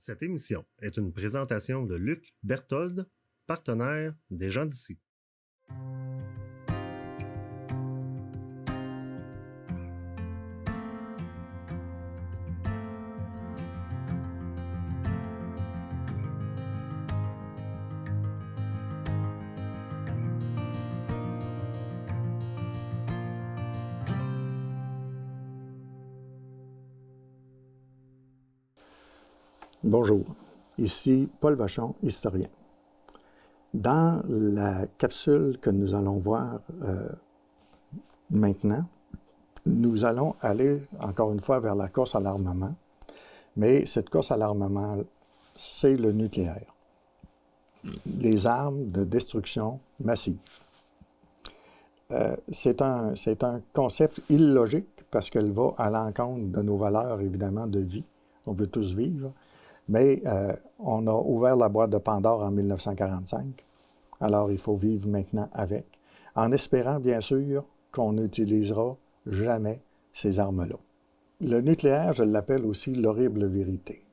Cette émission est une présentation de Luc Berthold, partenaire des gens d'ici. Bonjour, ici Paul Vachon, historien. Dans la capsule que nous allons voir maintenant, nous allons aller encore une fois vers la course à l'armement, mais cette course à l'armement, c'est le nucléaire, les armes de destruction massive. C'est un concept illogique parce qu'elle va à l'encontre de nos valeurs, évidemment, de vie. On veut tous vivre. Mais on a ouvert la boîte de Pandore en 1945, alors il faut vivre maintenant avec, en espérant bien sûr qu'on n'utilisera jamais ces armes-là. Le nucléaire, je l'appelle aussi l'horrible vérité,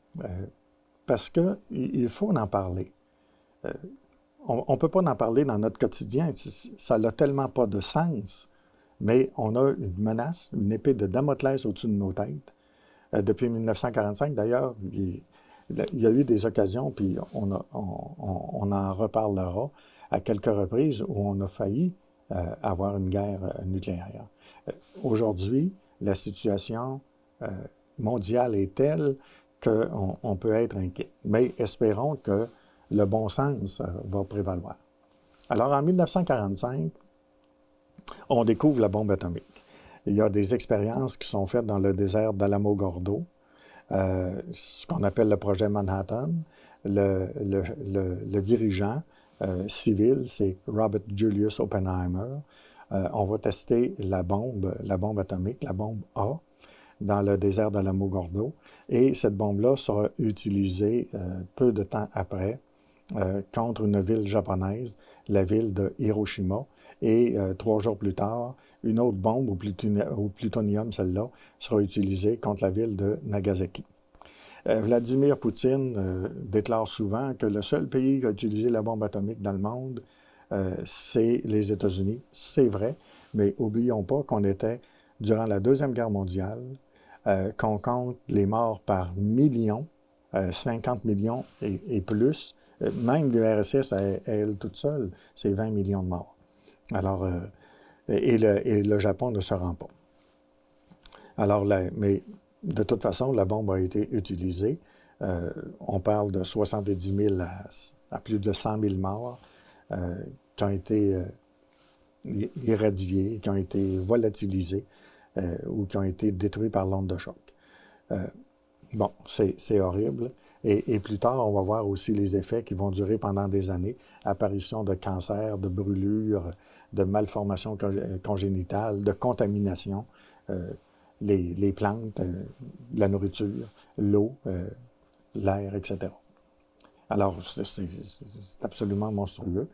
parce qu'il faut en parler. On ne peut pas en parler dans notre quotidien, ça n'a tellement pas de sens, mais on a une menace, une épée de Damoclès au-dessus de nos têtes. Depuis 1945, d'ailleurs, il y a eu des occasions, puis on en reparlera à quelques reprises où on a failli avoir une guerre nucléaire. Aujourd'hui, la situation mondiale est telle qu'on peut être inquiet. Mais espérons que le bon sens va prévaloir. Alors, en 1945, on découvre la bombe atomique. Il y a des expériences qui sont faites dans le désert d'Alamogordo, ce qu'on appelle le projet Manhattan. Le dirigeant civil, c'est Robert Julius Oppenheimer. On va tester la bombe atomique, la bombe A, dans le désert d'Alamogordo. Et cette bombe-là sera utilisée peu de temps après contre une ville japonaise, la ville de Hiroshima. Et 3 jours plus tard, une autre bombe au plutonium, celle-là, sera utilisée contre la ville de Nagasaki. Vladimir Poutine déclare souvent que le seul pays qui a utilisé la bombe atomique dans le monde, c'est les États-Unis. C'est vrai, mais oublions pas qu'on était durant la Deuxième Guerre mondiale, qu'on compte les morts par millions, 50 millions et plus. Même l'URSS, elle toute seule, c'est 20 millions de morts. Alors, et le Japon ne se rend pas. Alors, mais de toute façon, la bombe a été utilisée. On parle de 70 000 à plus de 100 000 morts qui ont été irradiés, qui ont été volatilisés ou qui ont été détruits par l'onde de choc. Bon, c'est horrible. Et plus tard, on va voir aussi les effets qui vont durer pendant des années. Apparition de cancers, de brûlures, de malformations congénitales, de contamination, les plantes, la nourriture, l'eau, l'air, etc. Alors, c'est absolument monstrueux.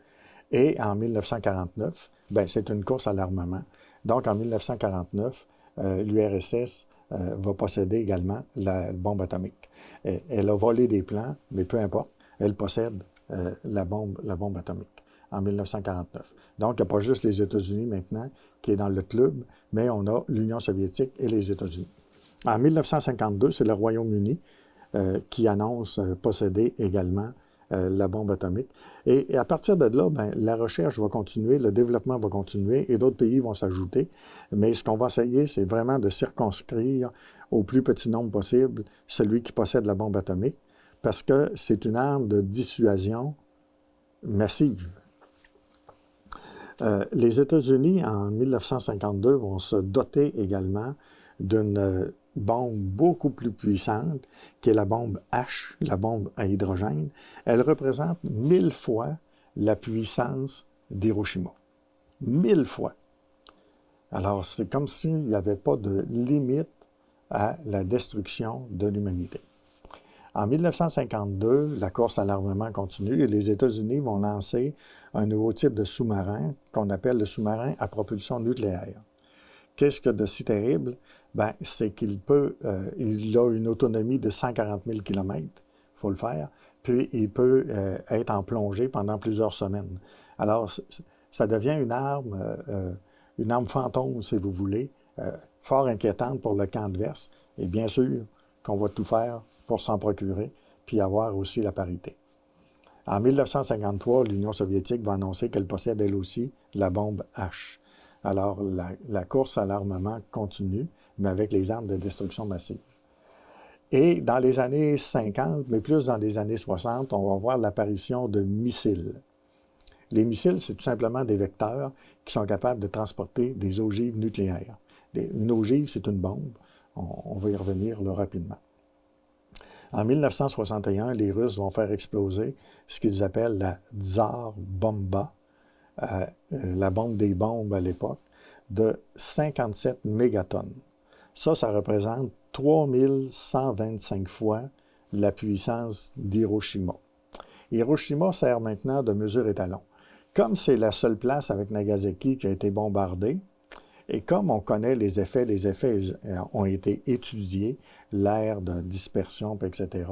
Et en 1949, c'est une course à l'armement. Donc, en 1949, l'URSS va posséder également la bombe atomique. Elle a volé des plans, mais peu importe, elle possède la bombe atomique en 1949. Donc, il n'y a pas juste les États-Unis maintenant qui est dans le club, mais on a l'Union soviétique et les États-Unis. En 1952, c'est le Royaume-Uni qui annonce posséder également la bombe atomique. Et à partir de là, la recherche va continuer, le développement va continuer et d'autres pays vont s'ajouter. Mais ce qu'on va essayer, c'est vraiment de circonscrire au plus petit nombre possible celui qui possède la bombe atomique parce que c'est une arme de dissuasion massive. Les États-Unis, en 1952, vont se doter également d'une bombe beaucoup plus puissante, qui est la bombe H, la bombe à hydrogène. Elle représente 1000 fois la puissance d'Hiroshima. 1000 fois. Alors, c'est comme s'il n'y avait pas de limite à la destruction de l'humanité. En 1952, la course à l'armement continue et les États-Unis vont lancer un nouveau type de sous-marin qu'on appelle le sous-marin à propulsion nucléaire. Qu'est-ce que de si terrible? C'est qu'il a une autonomie de 140 000 km faut le faire. Puis, il peut être en plongée pendant plusieurs semaines. Alors, ça devient une arme fantôme, si vous voulez, fort inquiétante pour le camp adverse. Et bien sûr qu'on va tout faire pour s'en procurer, puis avoir aussi la parité. En 1953, l'Union soviétique va annoncer qu'elle possède elle aussi la bombe H. Alors, la course à l'armement continue, mais avec les armes de destruction massive. Et dans les années 50, mais plus dans les années 60, on va voir l'apparition de missiles. Les missiles, c'est tout simplement des vecteurs qui sont capables de transporter des ogives nucléaires. Une ogive, c'est une bombe. On va y revenir là, rapidement. En 1961, les Russes vont faire exploser ce qu'ils appellent la Tsar Bomba, la bombe des bombes à l'époque, de 57 mégatonnes. Ça représente 3125 fois la puissance d'Hiroshima. Hiroshima sert maintenant de mesure étalon. Comme c'est la seule place avec Nagasaki qui a été bombardée, et comme on connaît les effets ont été étudiés, l'aire de dispersion, etc.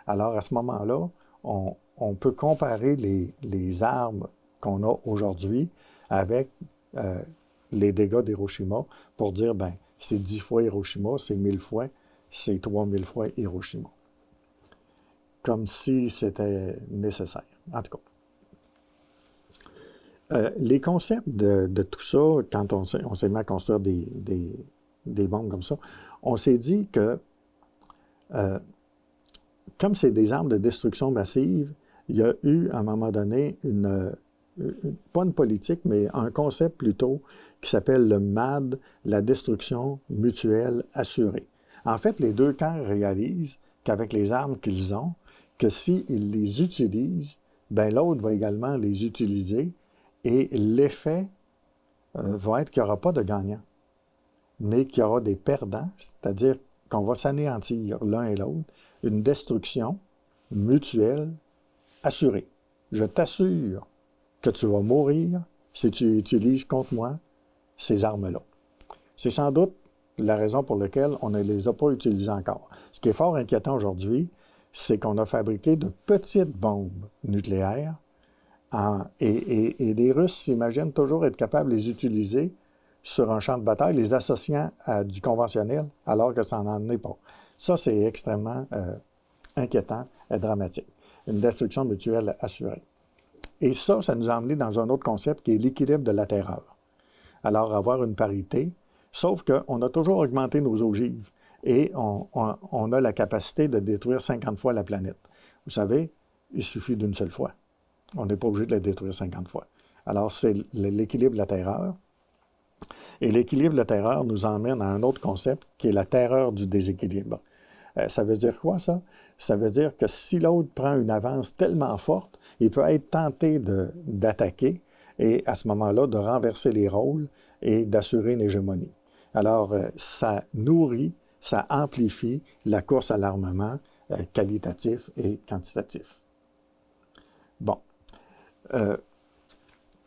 Alors, à ce moment-là, on peut comparer les armes qu'on a aujourd'hui avec les dégâts d'Hiroshima pour dire, ben, c'est 10 fois Hiroshima, c'est 1000 fois, c'est 3000 fois Hiroshima. Comme si c'était nécessaire. En tout cas. Les concepts de tout ça, quand on s'est mis à construire des bombes comme ça, on s'est dit que, comme c'est des armes de destruction massive, il y a eu, à un moment donné, pas une politique, mais un concept plutôt, qui s'appelle le MAD, la destruction mutuelle assurée. En fait, les deux camps réalisent qu'avec les armes qu'ils ont, que s'ils les utilisent, ben l'autre va également les utiliser, et l'effet va être qu'il n'y aura pas de gagnant, mais qu'il y aura des perdants, c'est-à-dire qu'on va s'anéantir l'un et l'autre, une destruction mutuelle assurée. Je t'assure que tu vas mourir si tu utilises contre moi ces armes-là. C'est sans doute la raison pour laquelle on ne les a pas utilisées encore. Ce qui est fort inquiétant aujourd'hui, c'est qu'on a fabriqué de petites bombes nucléaires et les Russes s'imaginent toujours être capables de les utiliser sur un champ de bataille, les associant à du conventionnel, alors que ça n'en est pas. Ça, c'est extrêmement inquiétant et dramatique. Une destruction mutuelle assurée. Et ça nous a emmené dans un autre concept qui est l'équilibre de la terreur. Alors, avoir une parité, sauf qu'on a toujours augmenté nos ogives et on a la capacité de détruire 50 fois la planète. Vous savez, il suffit d'une seule fois. On n'est pas obligé de la détruire 50 fois. Alors, c'est l'équilibre de la terreur. Et l'équilibre de la terreur nous emmène à un autre concept qui est la terreur du déséquilibre. Ça veut dire quoi, ça? Ça veut dire que si l'autre prend une avance tellement forte, il peut être tenté d'attaquer et à ce moment-là, de renverser les rôles et d'assurer une hégémonie. Alors, ça nourrit, ça amplifie la course à l'armement qualitatif et quantitatif. Bon.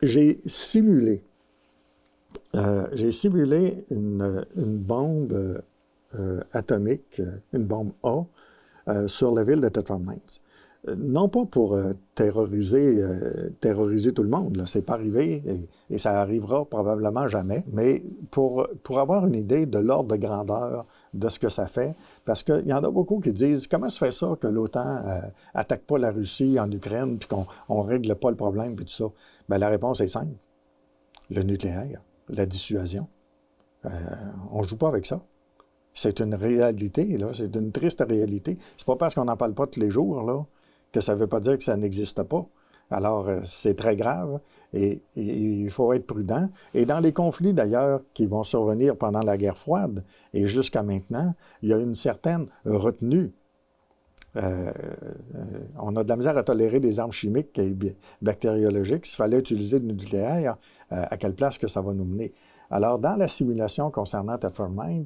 J'ai simulé une bombe atomique, une bombe A, sur la ville de Tetra Mines. Non pas pour terroriser tout le monde, là, c'est pas arrivé et ça arrivera probablement jamais, mais pour avoir une idée de l'ordre de grandeur de ce que ça fait, parce qu'il y en a beaucoup qui disent comment se fait ça que l'OTAN attaque pas la Russie en Ukraine puis qu'on règle pas le problème puis tout ça. Bien, la réponse est simple. Le nucléaire, la dissuasion. On joue pas avec ça. C'est une réalité, là, c'est une triste réalité. C'est pas parce qu'on n'en parle pas tous les jours, là, que ça ne veut pas dire que ça n'existe pas. Alors, c'est très grave et il faut être prudent. Et dans les conflits, d'ailleurs, qui vont survenir pendant la guerre froide et jusqu'à maintenant, il y a une certaine retenue. On a de la misère à tolérer des armes chimiques et bactériologiques. S'il fallait utiliser le nucléaire, à quelle place que ça va nous mener? Alors, dans la simulation concernant Tetra Mines,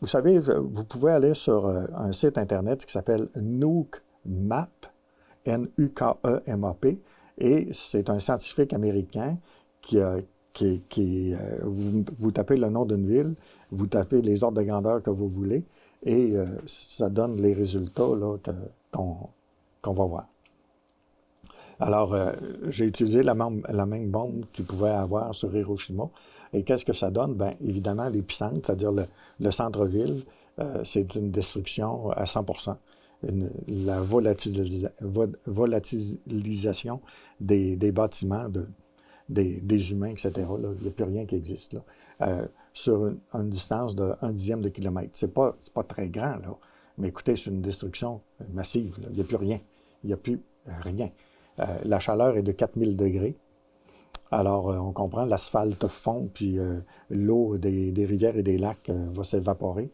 vous savez, vous pouvez aller sur un site Internet qui s'appelle NUKEMAP, N-U-K-E-M-A-P, et c'est un scientifique américain vous tapez le nom d'une ville, vous tapez les ordres de grandeur que vous voulez, et ça donne les résultats là, qu'on va voir. Alors, j'ai utilisé la même bombe qu'il pouvait avoir sur Hiroshima. Et qu'est-ce que ça donne? Bien, évidemment, l'épicentre, c'est-à-dire le centre-ville, c'est une destruction à 100%. La volatilisation des bâtiments, des humains, etc. Là, il n'y a plus rien qui existe là. Sur une distance de 1/10 de kilomètre. C'est pas très grand, là. Mais écoutez, c'est une destruction massive. Là. Il n'y a plus rien. Il n'y a plus rien. La chaleur est de 4000 degrés. Alors, on comprend, l'asphalte fond, puis l'eau des rivières et des lacs va s'évaporer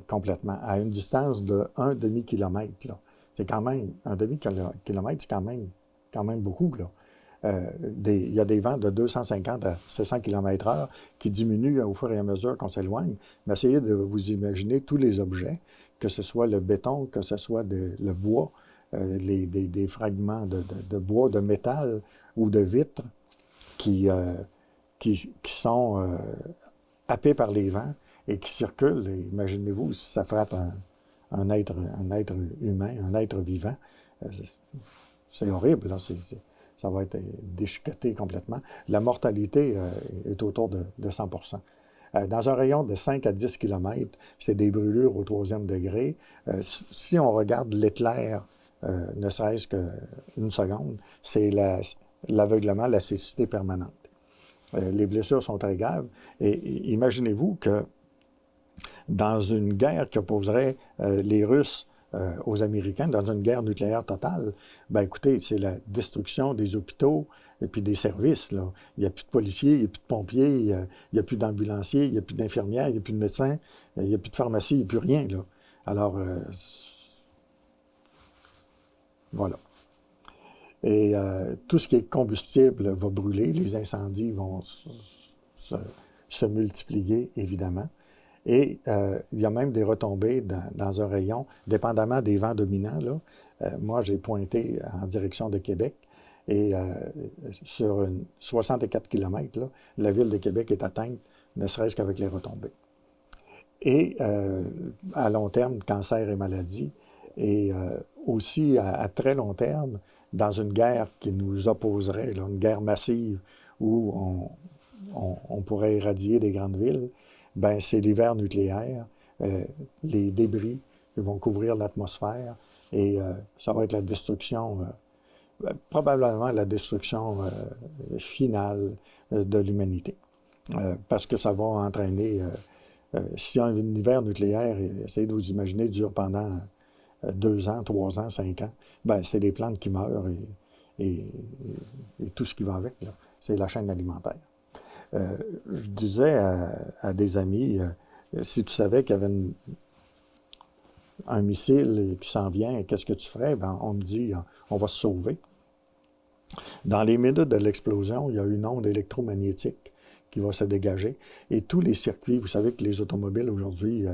complètement. À une distance de 1 demi-kilomètre, là. C'est quand même, un demi-kilomètre, c'est quand même beaucoup, là. Il y a des vents de 250 à 700 km/h qui diminuent au fur et à mesure qu'on s'éloigne. Mais essayez de vous imaginer tous les objets, que ce soit le béton, que ce soit le bois, des fragments de bois, de métal ou de vitre qui sont happés par les vents et qui circulent. Et imaginez-vous si ça frappe un être humain, un être vivant. C'est horrible, là. Ça va être déchiqueté complètement. La mortalité est autour de 100%. Dans un rayon de 5 à 10 km, c'est des brûlures au 3e degré. Si on regarde l'éclair, ne serait-ce qu'une seconde, c'est l'aveuglement, la cécité permanente. Les blessures sont très graves. Et imaginez-vous que dans une guerre qui opposerait les Russes aux Américains, dans une guerre nucléaire totale, ben écoutez, c'est la destruction des hôpitaux et puis des services, là. Il n'y a plus de policiers, il n'y a plus de pompiers, il n'y a plus d'ambulanciers, il n'y a plus d'infirmières, il n'y a plus de médecins, il n'y a plus de pharmacie, il n'y a plus rien, là. Alors, voilà. Et tout ce qui est combustible va brûler, les incendies vont se multiplier, évidemment. Et il y a même des retombées dans un rayon, dépendamment des vents dominants. Là. Moi, j'ai pointé en direction de Québec et sur 64 km, là, la ville de Québec est atteinte, ne serait-ce qu'avec les retombées. Et à long terme, cancer et maladie. Et aussi à très long terme, dans une guerre qui nous opposerait, là, une guerre massive où on pourrait éradier des grandes villes, ben c'est l'hiver nucléaire, les débris qui vont couvrir l'atmosphère et ça va être la destruction, probablement la destruction finale de l'humanité. Parce que ça va entraîner, si un hiver nucléaire, essayez de vous imaginer, dure pendant 2 ans, 3 ans, 5 ans, ben c'est les plantes qui meurent et tout ce qui va avec, là. C'est la chaîne alimentaire. Je disais à des amis, si tu savais qu'il y avait un missile qui s'en vient, qu'est-ce que tu ferais? Ben, on me dit, on va se sauver. Dans les minutes de l'explosion, il y a une onde électromagnétique qui va se dégager. Et tous les circuits, vous savez que les automobiles aujourd'hui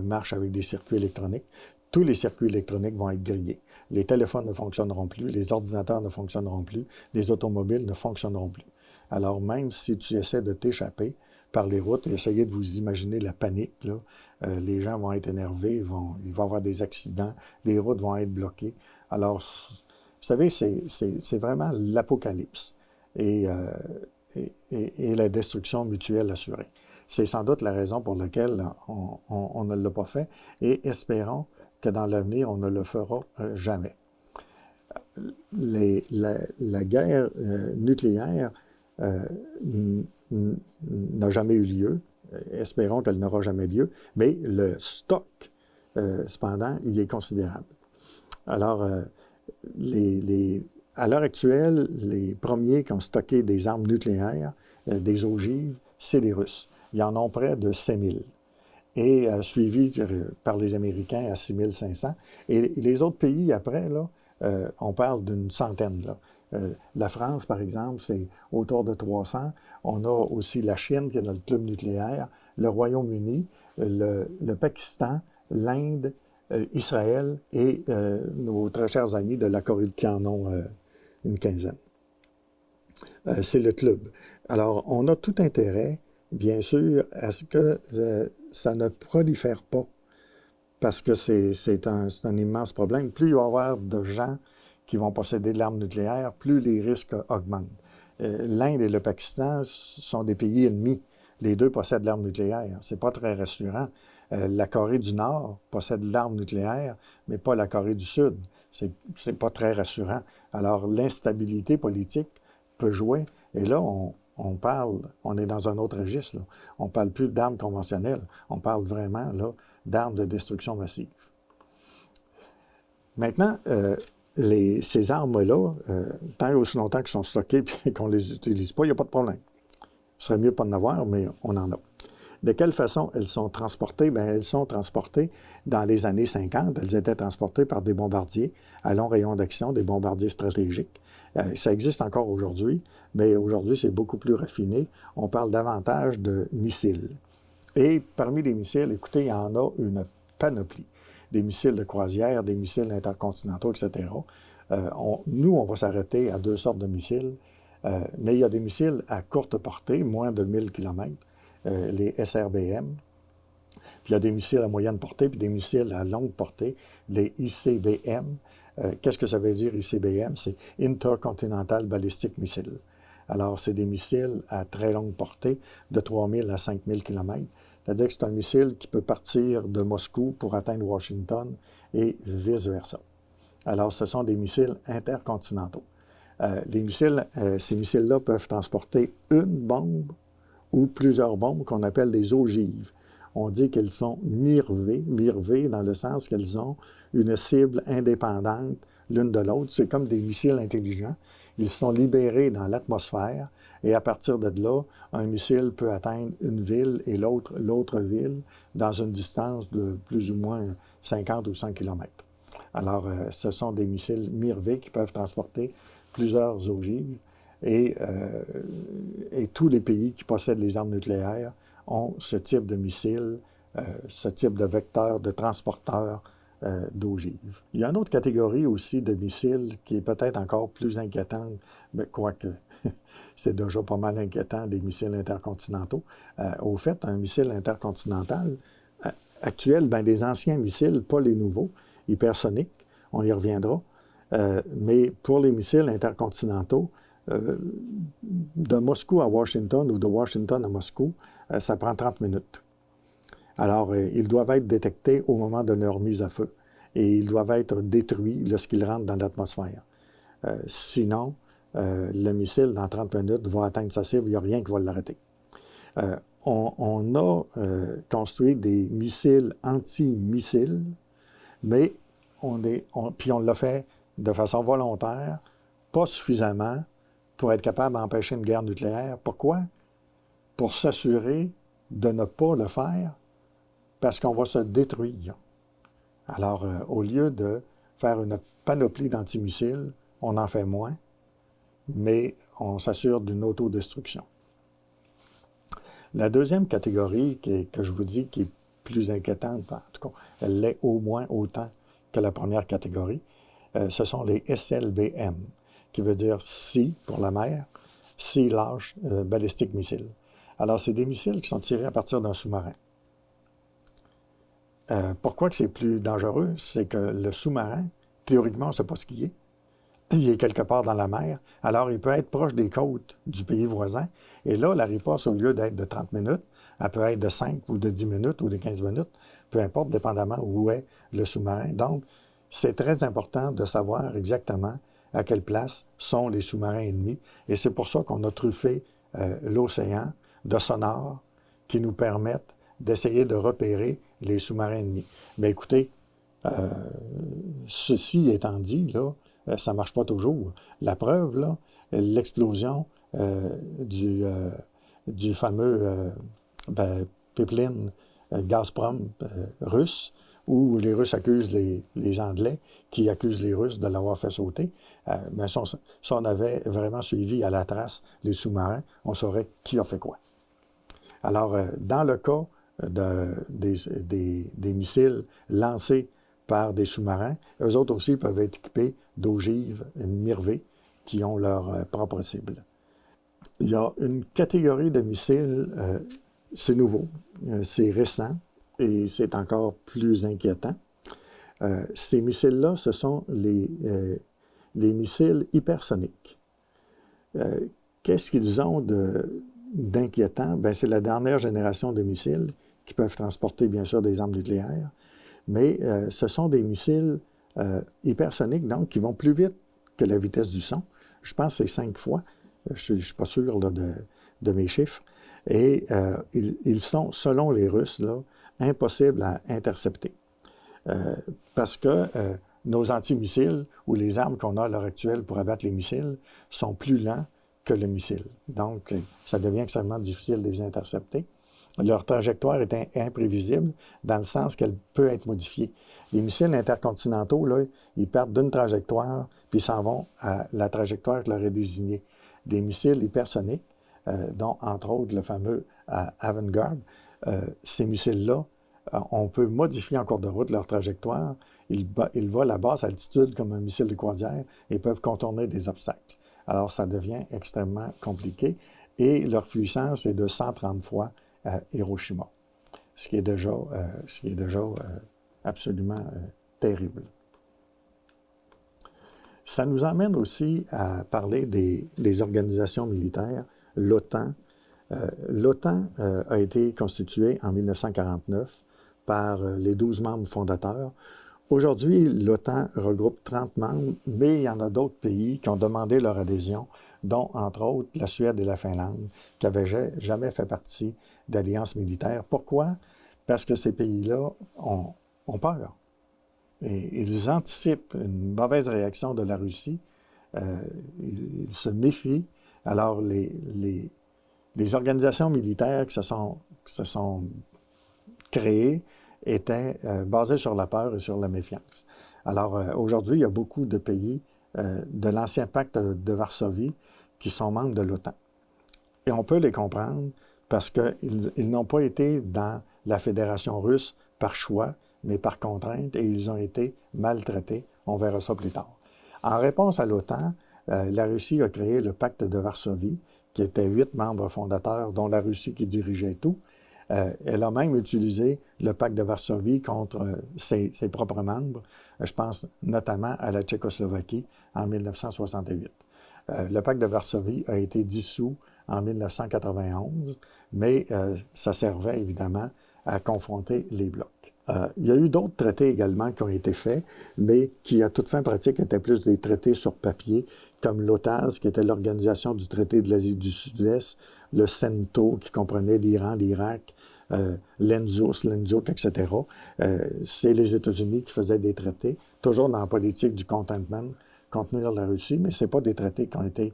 marchent avec des circuits électroniques. Tous les circuits électroniques vont être grillés. Les téléphones ne fonctionneront plus, les ordinateurs ne fonctionneront plus, les automobiles ne fonctionneront plus. Alors, même si tu essaies de t'échapper par les routes, essayez de vous imaginer la panique, là. Les gens vont être énervés, il va y avoir des accidents, les routes vont être bloquées. Alors, vous savez, c'est vraiment l'apocalypse et la destruction mutuelle assurée. C'est sans doute la raison pour laquelle on ne l'a pas fait et espérons que dans l'avenir, on ne le fera jamais. La guerre nucléaire n'a jamais eu lieu. Espérons qu'elle n'aura jamais lieu. Mais le stock, cependant, il est considérable. Alors, à l'heure actuelle, les premiers qui ont stocké des armes nucléaires, des ogives, c'est les Russes. Ils en ont près de 5000. Et suivi par les Américains à 6500. Et les autres pays, après, là, on parle d'une centaine, là. La France, par exemple, c'est autour de 300. On a aussi la Chine qui est dans le club nucléaire, le Royaume-Uni, le Pakistan, l'Inde, Israël et nos très chers amis de la Corée qui en ont une quinzaine. C'est le club. Alors, on a tout intérêt, bien sûr, à ce que ça ne prolifère pas parce que c'est un immense problème. Plus il va y avoir de gens qui vont posséder de l'arme nucléaire, plus les risques augmentent. L'Inde et le Pakistan sont des pays ennemis. Les deux possèdent l'arme nucléaire. C'est pas très rassurant. La Corée du Nord possède l'arme nucléaire, mais pas la Corée du Sud. C'est pas très rassurant. Alors, l'instabilité politique peut jouer. Et là, on est dans un autre registre. Là. On ne parle plus d'armes conventionnelles. On parle vraiment là, d'armes de destruction massive. Maintenant, ces armes-là, tant et aussi longtemps qu'elles sont stockées et qu'on ne les utilise pas, il n'y a pas de problème. Ce serait mieux pas d'en avoir, mais on en a. De quelle façon elles sont transportées? Bien, elles sont transportées dans les années 50. Elles étaient transportées par des bombardiers à long rayon d'action, des bombardiers stratégiques. Ça existe encore aujourd'hui, mais aujourd'hui, c'est beaucoup plus raffiné. On parle davantage de missiles. Et parmi les missiles, écoutez, il y en a une panoplie. Des missiles de croisière, des missiles intercontinentaux, etc. Nous, on va s'arrêter à deux sortes de missiles. Mais il y a des missiles à courte portée, moins de 1000 km, les SRBM. Puis il y a des missiles à moyenne portée, puis des missiles à longue portée, les ICBM. Qu'est-ce que ça veut dire, ICBM? C'est Intercontinental Ballistic Missile. Alors, c'est des missiles à très longue portée, de 3000 à 5000 km. C'est-à-dire que c'est un missile qui peut partir de Moscou pour atteindre Washington et vice-versa. Alors, ce sont des missiles intercontinentaux. Ces missiles-là peuvent transporter une bombe ou plusieurs bombes qu'on appelle des ogives. On dit qu'elles sont mirvées dans le sens qu'elles ont une cible indépendante l'une de l'autre. C'est comme des missiles intelligents. Ils sont libérés dans l'atmosphère et à partir de là, un missile peut atteindre une ville et l'autre ville dans une distance de plus ou moins 50 ou 100 km. Alors, ce sont des missiles mirvés qui peuvent transporter plusieurs ogives et tous les pays qui possèdent les armes nucléaires ont ce type de missile, ce type de vecteur, de transporteur d'ogives. Il y a une autre catégorie aussi de missiles qui est peut-être encore plus inquiétante, mais quoique c'est déjà pas mal inquiétant, des missiles intercontinentaux. Au fait, un missile intercontinental actuel, bien, des anciens missiles, pas les nouveaux, hypersoniques, on y reviendra, mais pour les missiles intercontinentaux, de Moscou à Washington ou de Washington à Moscou, ça prend 30 minutes. Alors, ils doivent être détectés au moment de leur mise à feu et ils doivent être détruits lorsqu'ils rentrent dans l'atmosphère. Sinon, le missile, dans 30 minutes, va atteindre sa cible, il n'y a rien qui va l'arrêter. On a construit des missiles anti-missiles, mais puis on l'a fait de façon volontaire, pas suffisamment pour être capable d'empêcher une guerre nucléaire. Pourquoi? Pour s'assurer de ne pas le faire parce qu'on va se détruire. Alors, au lieu de faire une panoplie d'antimissiles, on en fait moins, mais on s'assure d'une autodestruction. La deuxième catégorie que je vous dis qui est plus inquiétante, en tout cas, elle l'est au moins autant que la première catégorie, ce sont les SLBM, qui veut dire Sea pour la mer, Sea Launch Ballistic Missile. Alors, c'est des missiles qui sont tirés à partir d'un sous-marin. Pourquoi que c'est plus dangereux? C'est que le sous-marin, théoriquement, on ne sait pas ce qu'il est. Il est quelque part dans la mer. Alors, il peut être proche des côtes du pays voisin. Et là, la riposte, au lieu d'être de 30 minutes, elle peut être de 5 ou de 10 minutes ou de 15 minutes, peu importe, dépendamment où est le sous-marin. Donc, c'est très important de savoir exactement à quelle place sont les sous-marins ennemis. Et c'est pour ça qu'on a truffé l'océan de sonars qui nous permettent d'essayer de repérer les sous-marins ennemis. Mais écoutez, ceci étant dit, là, ça ne marche pas toujours. La preuve, là, l'explosion du fameux pipeline Gazprom russe, où les Russes accusent les Anglais, qui accusent les Russes de l'avoir fait sauter. Mais si on avait vraiment suivi à la trace les sous-marins, on saurait qui a fait quoi. Alors, dans le cas des missiles lancés par des sous-marins, eux autres aussi peuvent être équipés d'ogives mirvées qui ont leur propre cible. Il y a une catégorie de missiles, c'est nouveau, c'est récent, et c'est encore plus inquiétant. Ces missiles-là, ce sont les missiles hypersoniques. Qu'est-ce qu'ils ont d'inquiétant? Ben, c'est la dernière génération de missiles qui peuvent transporter, bien sûr, des armes nucléaires, mais ce sont des missiles hypersoniques, donc, qui vont plus vite que la vitesse du son. Je pense que c'est 5 fois. Je ne suis pas sûr là, de mes chiffres. Et ils sont, selon les Russes, là, impossibles à intercepter. Parce que nos antimissiles ou les armes qu'on a à l'heure actuelle pour abattre les missiles sont plus lents que le missile. Donc, ça devient extrêmement difficile de les intercepter. Leur trajectoire est imprévisible dans le sens qu'elle peut être modifiée. Les missiles intercontinentaux, là, ils partent d'une trajectoire puis s'en vont à la trajectoire que leur est désignée. Des missiles hypersoniques, dont entre autres le fameux Avangard, ces missiles-là, on peut modifier en cours de route leur trajectoire. Ils volent à basse altitude comme un missile de croisière et peuvent contourner des obstacles. Alors, ça devient extrêmement compliqué. Et leur puissance est de 130 fois Hiroshima, ce qui est déjà absolument terrible. Ça nous emmène aussi à parler des organisations militaires. L'OTAN. L'OTAN a été constituée en 1949 par les 12 membres fondateurs. Aujourd'hui, l'OTAN regroupe 30 membres, mais il y en a d'autres pays qui ont demandé leur adhésion, dont, entre autres, la Suède et la Finlande, qui n'avaient jamais fait partie d'alliances militaires. Pourquoi? Parce que ces pays-là ont peur. Et ils anticipent une mauvaise réaction de la Russie. Ils se méfient. Alors, les organisations militaires qui se sont créées étaient basées sur la peur et sur la méfiance. Alors, aujourd'hui, il y a beaucoup de pays de l'ancien pacte de Varsovie qui sont membres de l'OTAN. Et on peut les comprendre parce qu'ils n'ont pas été dans la Fédération russe par choix, mais par contrainte, et ils ont été maltraités. On verra ça plus tard. En réponse à l'OTAN, la Russie a créé le pacte de Varsovie, qui était 8 membres fondateurs, dont la Russie qui dirigeait tout. Elle a même utilisé le pacte de Varsovie contre ses propres membres. Je pense notamment à la Tchécoslovaquie en 1968. Le pacte de Varsovie a été dissous en 1991, mais ça servait évidemment à confronter les blocs. Il y a eu d'autres traités également qui ont été faits, mais qui, à toute fin pratique, étaient plus des traités sur papier, comme l'OTAS, qui était l'Organisation du traité de l'Asie du Sud-Est, le CENTO, qui comprenait l'Iran, l'Irak, l'ENZUS, etc. C'est les États-Unis qui faisaient des traités, toujours dans la politique du containment, contenir la Russie, mais ce n'est pas des traités qui ont été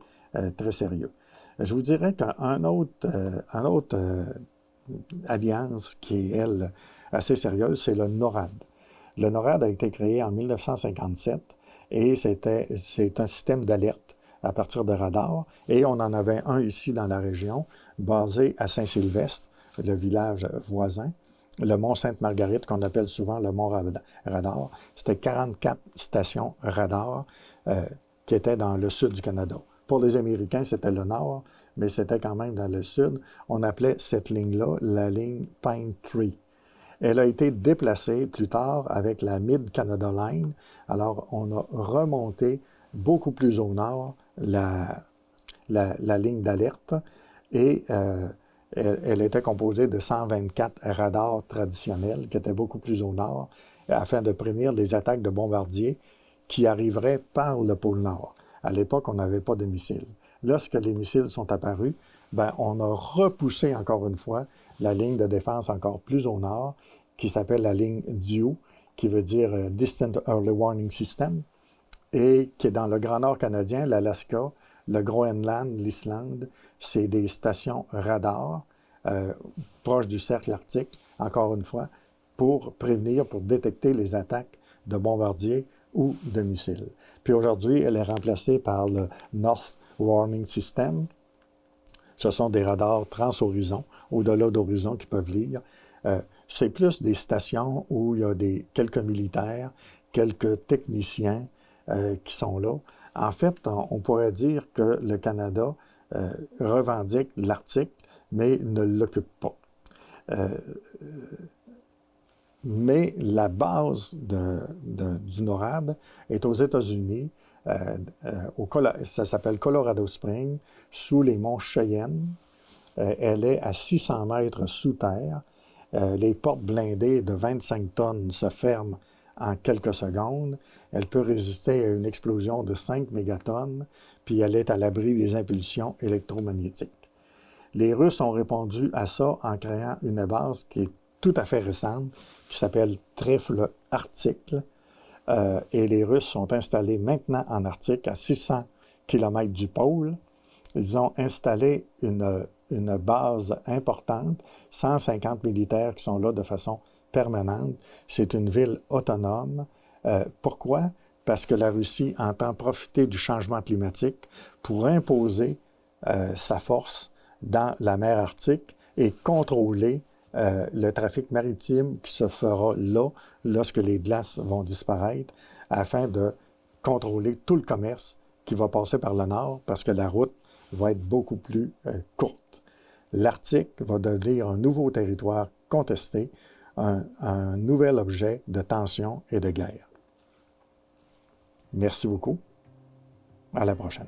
très sérieux. Je vous dirais qu'un autre alliance qui est, elle, assez sérieuse, c'est le NORAD. Le NORAD a été créé en 1957 et c'est un système d'alerte à partir de radars. Et on en avait un ici dans la région, basé à Saint-Sylvestre, le village voisin, le mont Sainte-Marguerite, qu'on appelle souvent le mont Radar. C'était 44 stations radar qui étaient dans le sud du Canada. Pour les Américains, c'était le nord, mais c'était quand même dans le sud. On appelait cette ligne-là la ligne Pine Tree. Elle a été déplacée plus tard avec la Mid-Canada Line. Alors, on a remonté beaucoup plus au nord la ligne d'alerte et elle était composée de 124 radars traditionnels qui étaient beaucoup plus au nord afin de prévenir les attaques de bombardiers qui arriveraient par le pôle Nord. À l'époque, on n'avait pas de missiles. Lorsque les missiles sont apparus, on a repoussé encore une fois la ligne de défense encore plus au nord, qui s'appelle la ligne DEW, qui veut dire Distant Early Warning System, et qui est dans le Grand Nord canadien, l'Alaska, le Groenland, l'Islande. C'est des stations radar proches du cercle arctique, encore une fois, pour prévenir, pour détecter les attaques de bombardiers ou de missiles. Puis aujourd'hui, elle est remplacée par le North Warning System. Ce sont des radars trans-horizon, au-delà d'horizon, qui peuvent lire. C'est plus des stations où il y a quelques militaires, quelques techniciens qui sont là. En fait, on pourrait dire que le Canada revendique l'Arctique, mais ne l'occupe pas. Mais la base du NORAD est aux États-Unis, ça s'appelle Colorado Springs, sous les monts Cheyenne. Elle est à 600 mètres sous terre. Les portes blindées de 25 tonnes se ferment en quelques secondes. Elle peut résister à une explosion de 5 mégatonnes, puis elle est à l'abri des impulsions électromagnétiques. Les Russes ont répondu à ça en créant une base qui est tout à fait récente, qui s'appelle Trifle Arctique. Et les Russes sont installés maintenant en Arctique, à 600 km du pôle. Ils ont installé une base importante, 150 militaires qui sont là de façon permanente. C'est une ville autonome. Pourquoi? Parce que la Russie entend profiter du changement climatique pour imposer sa force dans la mer Arctique et contrôler le trafic maritime qui se fera là lorsque les glaces vont disparaître afin de contrôler tout le commerce qui va passer par le nord parce que la route va être beaucoup plus courte. L'Arctique va devenir un nouveau territoire contesté, un nouvel objet de tension et de guerre. Merci beaucoup. À la prochaine.